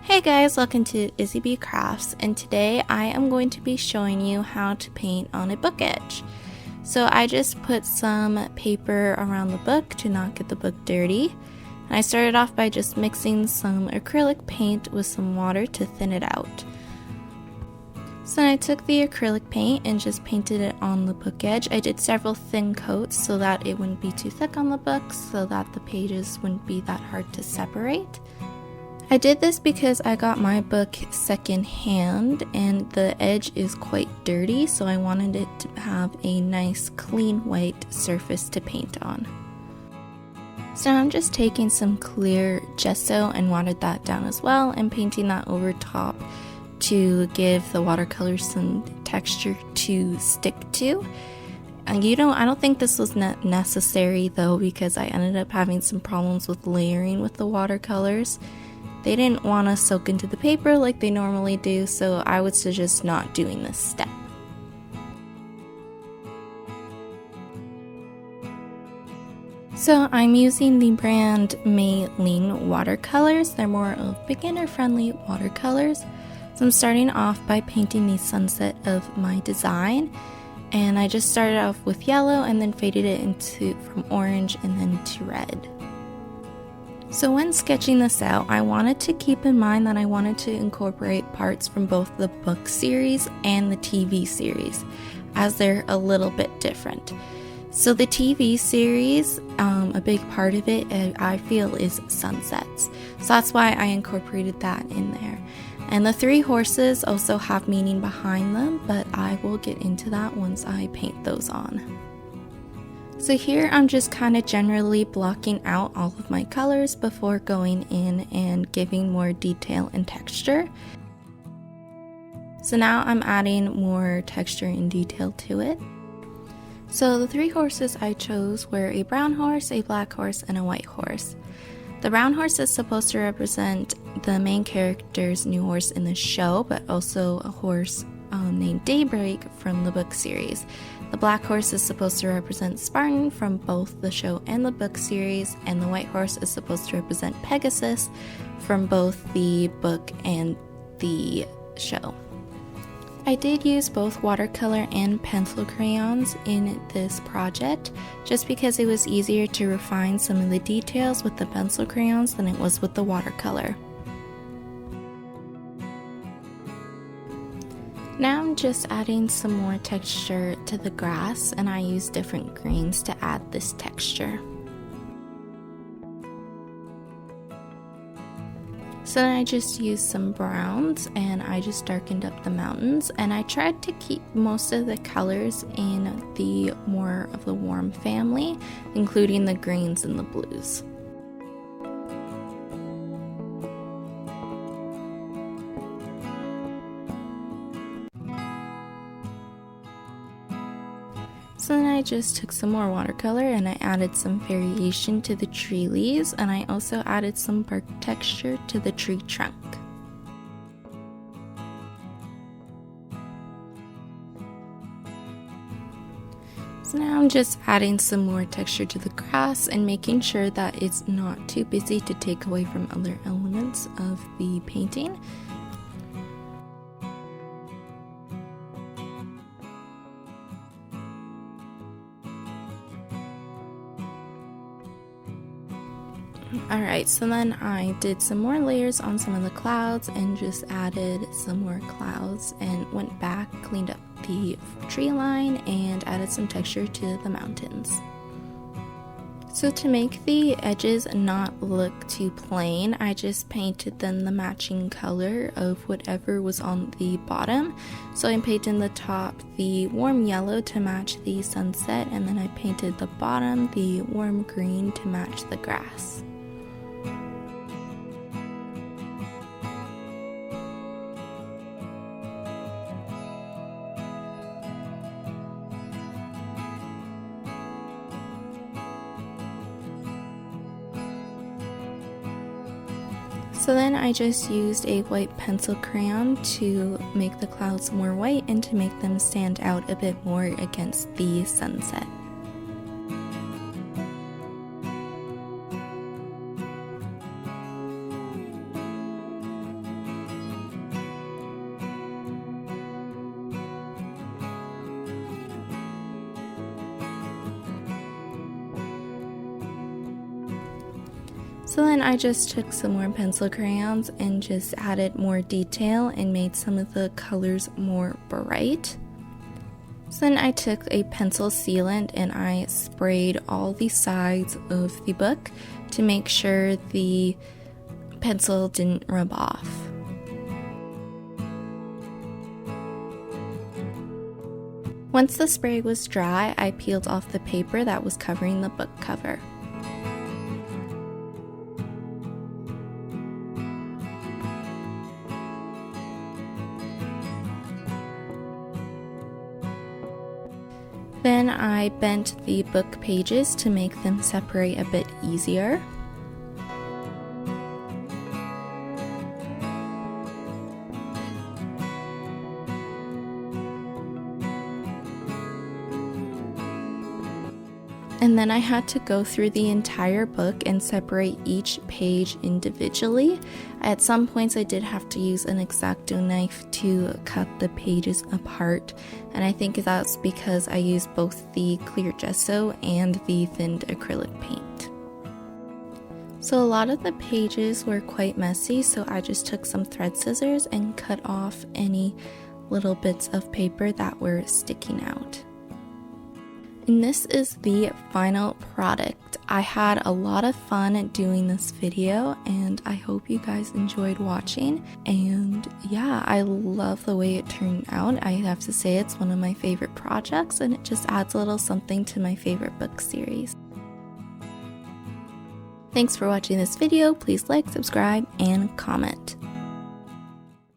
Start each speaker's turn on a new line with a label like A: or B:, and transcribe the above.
A: Hey guys, welcome to IzzyBee Crafts, and today I am going to be showing you how to paint on a book edge. So I just put some paper around the book to not get the book dirty. And I started off by just mixing some acrylic paint with some water to thin it out. So then I took the acrylic paint and just painted it on the book edge. I did several thin coats so that it wouldn't be too thick on the book, so that the pages wouldn't be that hard to separate. I did this because I got my book secondhand and the edge is quite dirty, so I wanted it to have a nice clean white surface to paint on. So now I'm just taking some clear gesso and watered that down as well and painting that over top to give the watercolor some texture to stick to. And I don't think this was necessary though, because I ended up having some problems with layering with the watercolors. They didn't want to soak into the paper like they normally do, so I would suggest not doing this step. So I'm using the brand Maylene watercolors. They're more of beginner-friendly watercolors. So I'm starting off by painting the sunset of my design, and I just started off with yellow and then faded it from orange and then to red. So when sketching this out, I wanted to keep in mind that I wanted to incorporate parts from both the book series and the TV series, as they're a little bit different. So the TV series, a big part of it, I feel, is sunsets. So that's why I incorporated that in there. And the three horses also have meaning behind them, but I will get into that once I paint those on. So here I'm just kind of generally blocking out all of my colors before going in and giving more detail and texture. So now I'm adding more texture and detail to it. So the three horses I chose were a brown horse, a black horse, and a white horse. The brown horse is supposed to represent the main character's new horse in the show, but also a horse named Daybreak from the book series. The black horse is supposed to represent Spartan from both the show and the book series, and the white horse is supposed to represent Pegasus from both the book and the show. I did use both watercolor and pencil crayons in this project, just because it was easier to refine some of the details with the pencil crayons than it was with the watercolor. Now I'm just adding some more texture to the grass, and I use different greens to add this texture. So then I just used some browns and I just darkened up the mountains, and I tried to keep most of the colors in the more of the warm family, including the greens and the blues. So then I just took some more watercolor and I added some variation to the tree leaves, and I also added some bark texture to the tree trunk. So now I'm just adding some more texture to the grass and making sure that it's not too busy to take away from other elements of the painting. Alright, so then I did some more layers on some of the clouds and just added some more clouds and went back, cleaned up the tree line, and added some texture to the mountains. So to make the edges not look too plain, I just painted them the matching color of whatever was on the bottom. So I painted the top the warm yellow to match the sunset, and then I painted the bottom the warm green to match the grass. So then I just used a white pencil crayon to make the clouds more white and to make them stand out a bit more against the sunset. So then I just took some more pencil crayons and just added more detail and made some of the colors more bright. So then I took a pencil sealant and I sprayed all the sides of the book to make sure the pencil didn't rub off. Once the spray was dry, I peeled off the paper that was covering the book cover. Then I bent the book pages to make them separate a bit easier. And then I had to go through the entire book and separate each page individually. At some points I did have to use an X-Acto knife to cut the pages apart, and I think that's because I used both the clear gesso and the thinned acrylic paint. So a lot of the pages were quite messy, so I just took some thread scissors and cut off any little bits of paper that were sticking out. And this is the final product. I had a lot of fun doing this video and I hope you guys enjoyed watching. And yeah, I love the way it turned out. I have to say it's one of my favorite projects and it just adds a little something to my favorite book series. Thanks for watching this video. Please like, subscribe, and comment.